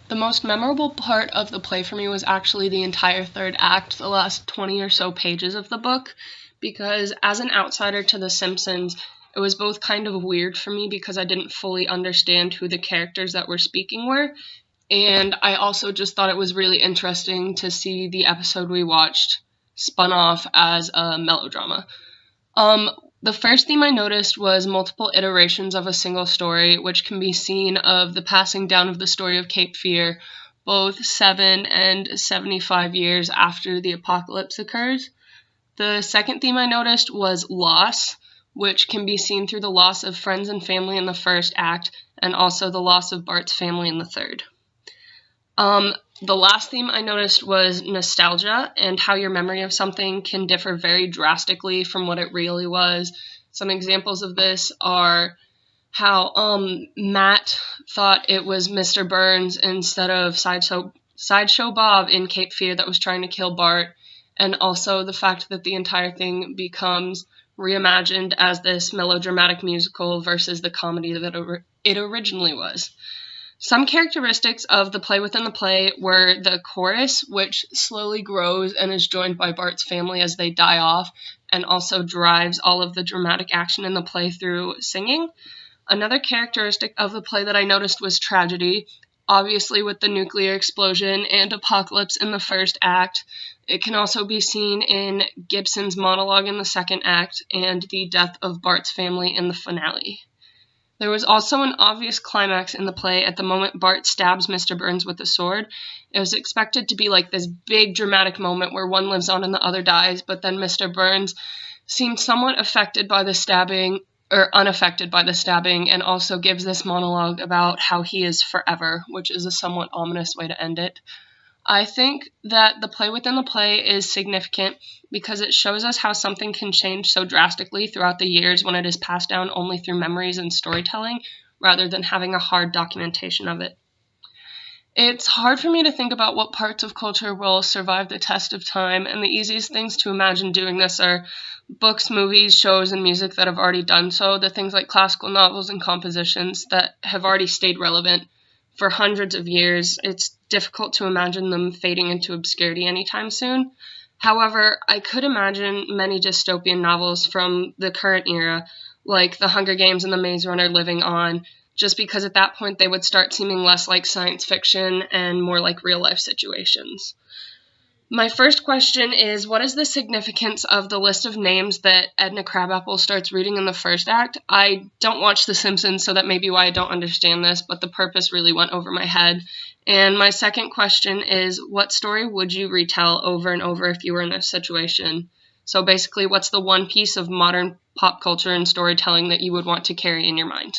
The most memorable part of the play for me was actually the entire third act, the last 20 or so pages of the book, because as an outsider to The Simpsons, it was both kind of weird for me because I didn't fully understand who the characters that were speaking were, and I also just thought it was really interesting to see the episode we watched spun off as a melodrama. Um, the first theme I noticed was multiple iterations of a single story, which can be seen of the passing down of the story of Cape Fear, both 7 and 75 years after the apocalypse occurs. The second theme I noticed was loss, which can be seen through the loss of friends and family in the first act, and also the loss of Bart's family in the third. The last theme I noticed was nostalgia and how your memory of something can differ very drastically from what it really was. Some examples of this are how Matt thought it was Mr. Burns instead of Sideshow Bob in Cape Fear that was trying to kill Bart, and also the fact that the entire thing becomes reimagined as this melodramatic musical versus the comedy that it originally was. Some characteristics of the play within the play were the chorus, which slowly grows and is joined by Bart's family as they die off, and also drives all of the dramatic action in the play through singing. Another characteristic of the play that I noticed was tragedy, obviously with the nuclear explosion and apocalypse in the first act. It can also be seen in Gibson's monologue in the second act and the death of Bart's family in the finale. There was also an obvious climax in the play at the moment Bart stabs Mr. Burns with a sword. It was expected to be like this big dramatic moment where one lives on and the other dies, but then Mr. Burns seemed somewhat affected by the stabbing, or unaffected by the stabbing, and also gives this monologue about how he is forever, which is a somewhat ominous way to end it. I think that the play within the play is significant because it shows us how something can change so drastically throughout the years when it is passed down only through memories and storytelling, rather than having a hard documentation of it. It's hard for me to think about what parts of culture will survive the test of time, and the easiest things to imagine doing this are books, movies, shows, and music that have already done so, the things like classical novels and compositions that have already stayed relevant for hundreds of years. It's difficult to imagine them fading into obscurity anytime soon. However, I could imagine many dystopian novels from the current era, like The Hunger Games and The Maze Runner, living on, just because at that point they would start seeming less like science fiction and more like real-life situations. My first question is, what is the significance of the list of names that Edna Crabapple starts reading in the first act? I don't watch The Simpsons, so that may be why I don't understand this, but the purpose really went over my head. And my second question is, what story would you retell over and over if you were in this situation? So basically, what's the one piece of modern pop culture and storytelling that you would want to carry in your mind?